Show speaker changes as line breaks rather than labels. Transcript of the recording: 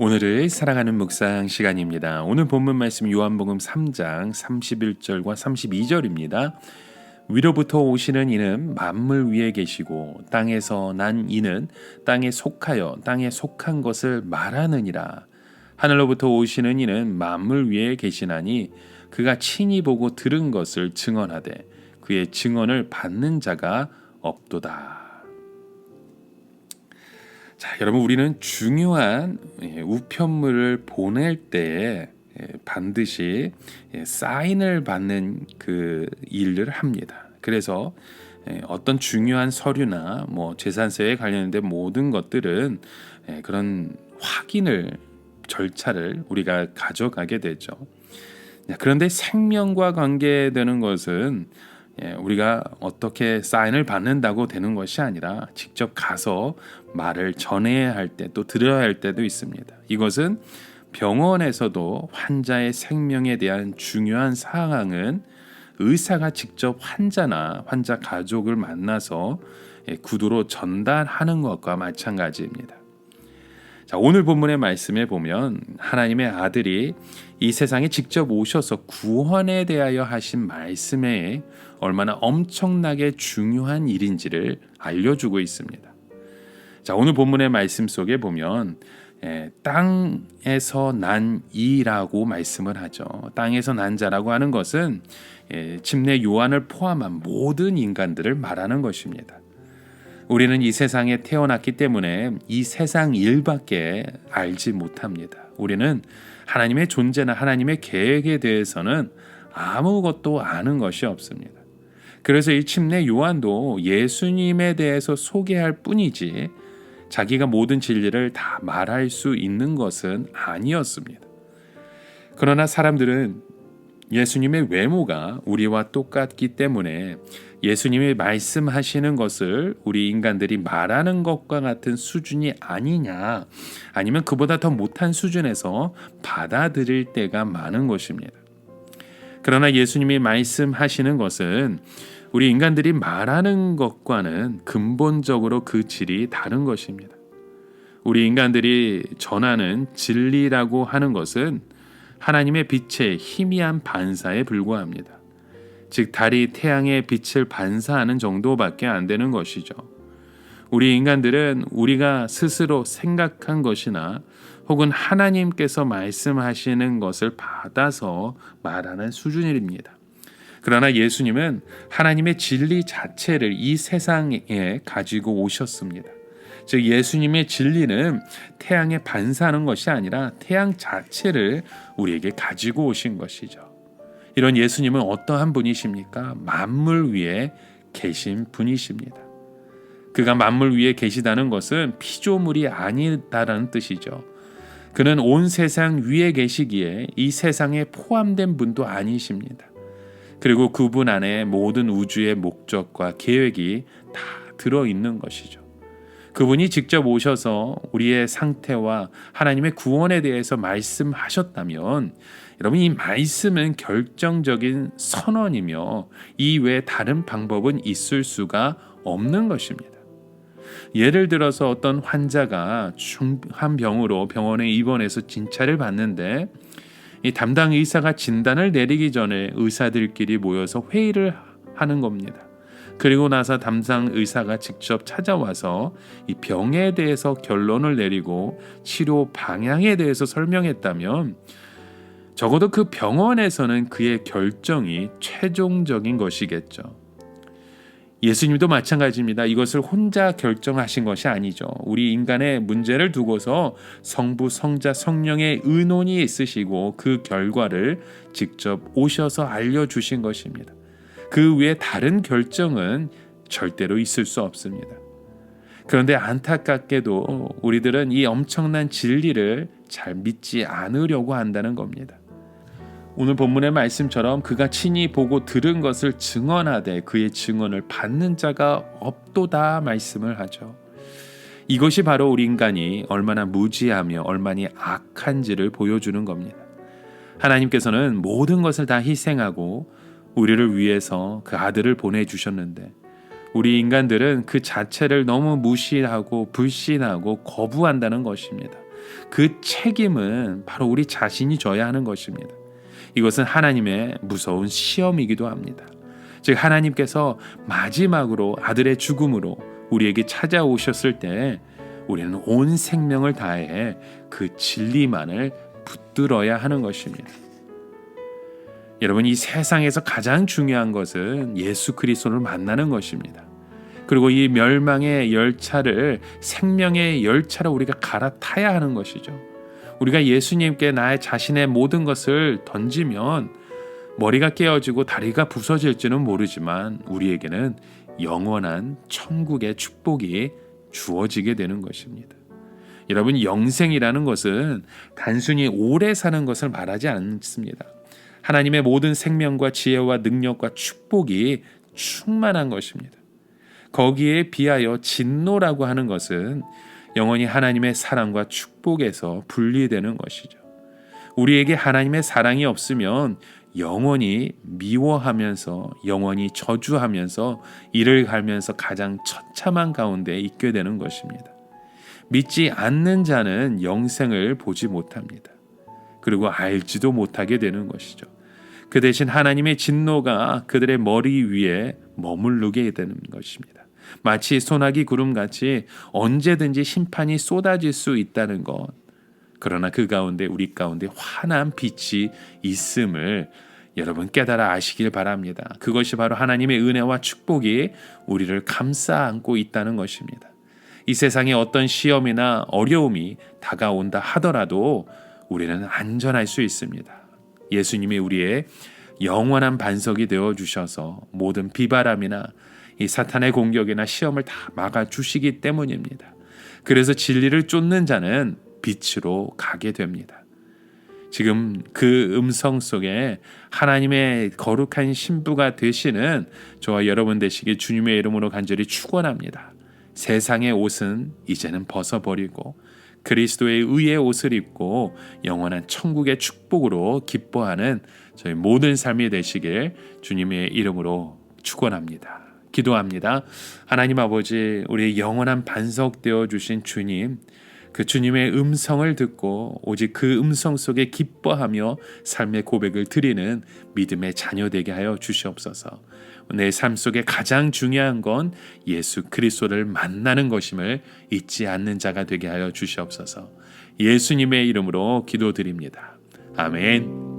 오늘을 사랑하는 묵상 시간입니다. 오늘 본문 말씀 요한복음 3장 31절과 32절입니다. 위로부터 오시는 이는 만물 위에 계시고 땅에서 난 이는 땅에 속하여 땅에 속한 것을 말하느니라. 하늘로부터 오시는 이는 만물 위에 계시나니 그가 친히 보고 들은 것을 증언하되 그의 증언을 받는 자가 없도다. 자, 여러분, 우리는 중요한 우편물을 보낼 때 반드시 사인을 받는 그 일을 합니다. 그래서 어떤 중요한 서류나 재산세에 관련된 모든 것들은 그런 확인을 절차를 우리가 가져가게 되죠. 그런데 생명과 관계되는 것은 우리가 어떻게 사인을 받는다고 되는 것이 아니라 직접 가서 말을 전해야 할 때 또 들어야 할 때도 있습니다. 이것은 병원에서도 환자의 생명에 대한 중요한 사항은 의사가 직접 환자나 환자 가족을 만나서 구두로 전달하는 것과 마찬가지입니다. 자, 오늘 본문의 말씀에 보면 하나님의 아들이 이 세상에 직접 오셔서 구원에 대하여 하신 말씀에 얼마나 엄청나게 중요한 일인지를 알려주고 있습니다. 자, 오늘 본문의 말씀 속에 보면 땅에서 난 이라고 말씀을 하죠. 땅에서 난 자라고 하는 것은 침례 요한을 포함한 모든 인간들을 말하는 것입니다. 우리는 이 세상에 태어났기 때문에 이 세상 일밖에 알지 못합니다. 우리는 하나님의 존재나 하나님의 계획에 대해서는 아무것도 아는 것이 없습니다. 그래서 이 침례 요한도 예수님에 대해서 소개할 뿐이지 자기가 모든 진리를 다 말할 수 있는 것은 아니었습니다. 그러나 사람들은 예수님의 외모가 우리와 똑같기 때문에 예수님이 말씀하시는 것을 우리 인간들이 말하는 것과 같은 수준이 아니냐, 아니면 그보다 더 못한 수준에서 받아들일 때가 많은 것입니다. 그러나 예수님이 말씀하시는 것은 우리 인간들이 말하는 것과는 근본적으로 그 질이 다른 것입니다. 우리 인간들이 전하는 진리라고 하는 것은 하나님의 빛의 희미한 반사에 불과합니다. 즉 달이 태양의 빛을 반사하는 정도밖에 안 되는 것이죠. 우리 인간들은 우리가 스스로 생각한 것이나 혹은 하나님께서 말씀하시는 것을 받아서 말하는 수준입니다. 그러나 예수님은 하나님의 진리 자체를 이 세상에 가지고 오셨습니다. 즉 예수님의 진리는 태양에 반사하는 것이 아니라 태양 자체를 우리에게 가지고 오신 것이죠. 이런 예수님은 어떠한 분이십니까? 만물 위에 계신 분이십니다. 그가 만물 위에 계시다는 것은 피조물이 아니다라는 뜻이죠. 그는 온 세상 위에 계시기에 이 세상에 포함된 분도 아니십니다. 그리고 그분 안에 모든 우주의 목적과 계획이 다 들어있는 것이죠. 그분이 직접 오셔서 우리의 상태와 하나님의 구원에 대해서 말씀하셨다면 여러분, 이 말씀은 결정적인 선언이며 이 외에 다른 방법은 있을 수가 없는 것입니다. 예를 들어서 어떤 환자가 중한 병으로 병원에 입원해서 진찰을 받는데 이 담당 의사가 진단을 내리기 전에 의사들끼리 모여서 회의를 하는 겁니다. 그리고 나서 담당 의사가 직접 찾아와서 이 병에 대해서 결론을 내리고 치료 방향에 대해서 설명했다면 적어도 그 병원에서는 그의 결정이 최종적인 것이겠죠. 예수님도 마찬가지입니다. 이것을 혼자 결정하신 것이 아니죠. 우리 인간의 문제를 두고서 성부, 성자, 성령의 의논이 있으시고 그 결과를 직접 오셔서 알려주신 것입니다. 그 외에 다른 결정은 절대로 있을 수 없습니다. 그런데 안타깝게도 우리들은 이 엄청난 진리를 잘 믿지 않으려고 한다는 겁니다. 오늘 본문의 말씀처럼 그가 친히 보고 들은 것을 증언하되 그의 증언을 받는 자가 없도다 말씀을 하죠. 이것이 바로 우리 인간이 얼마나 무지하며 얼마나 악한지를 보여주는 겁니다. 하나님께서는 모든 것을 다 희생하고 우리를 위해서 그 아들을 보내주셨는데 우리 인간들은 그 자체를 너무 무시하고 불신하고 거부한다는 것입니다. 그 책임은 바로 우리 자신이 져야 하는 것입니다. 이것은 하나님의 무서운 시험이기도 합니다. 즉 하나님께서 마지막으로 아들의 죽음으로 우리에게 찾아오셨을 때 우리는 온 생명을 다해 그 진리만을 붙들어야 하는 것입니다. 여러분, 이 세상에서 가장 중요한 것은 예수 그리스도를 만나는 것입니다. 그리고 이 멸망의 열차를 생명의 열차로 우리가 갈아타야 하는 것이죠. 우리가 예수님께 나의 자신의 모든 것을 던지면 머리가 깨어지고 다리가 부서질지는 모르지만 우리에게는 영원한 천국의 축복이 주어지게 되는 것입니다. 여러분, 영생이라는 것은 단순히 오래 사는 것을 말하지 않습니다. 하나님의 모든 생명과 지혜와 능력과 축복이 충만한 것입니다. 거기에 비하여 진노라고 하는 것은 영원히 하나님의 사랑과 축복에서 분리되는 것이죠. 우리에게 하나님의 사랑이 없으면 영원히 미워하면서 영원히 저주하면서 이를 갈면서 가장 처참한 가운데 있게 되는 것입니다. 믿지 않는 자는 영생을 보지 못합니다. 그리고 알지도 못하게 되는 것이죠. 그 대신 하나님의 진노가 그들의 머리 위에 머무르게 되는 것입니다. 마치 소나기 구름같이 언제든지 심판이 쏟아질 수 있다는 것. 그러나 그 가운데 우리 가운데 환한 빛이 있음을 여러분 깨달아 아시길 바랍니다. 그것이 바로 하나님의 은혜와 축복이 우리를 감싸 안고 있다는 것입니다. 이 세상에 어떤 시험이나 어려움이 다가온다 하더라도 우리는 안전할 수 있습니다. 예수님이 우리의 영원한 반석이 되어 주셔서 모든 비바람이나 이 사탄의 공격이나 시험을 다 막아주시기 때문입니다. 그래서 진리를 쫓는 자는 빛으로 가게 됩니다. 지금 그 음성 속에 하나님의 거룩한 신부가 되시는 저와 여러분 되시길 주님의 이름으로 간절히 축원합니다. 세상의 옷은 이제는 벗어버리고 그리스도의 의의 옷을 입고 영원한 천국의 축복으로 기뻐하는 저희 모든 삶이 되시길 주님의 이름으로 축원합니다. 기도합니다. 하나님 아버지, 우리의 영원한 반석 되어 주신 주님, 그 주님의 음성을 듣고 오직 그 음성 속에 기뻐하며 삶의 고백을 드리는 믿음의 자녀 되게 하여 주시옵소서. 내 삶 속에 가장 중요한 건 예수 그리스도를 만나는 것임을 잊지 않는 자가 되게 하여 주시옵소서. 예수님의 이름으로 기도드립니다. 아멘.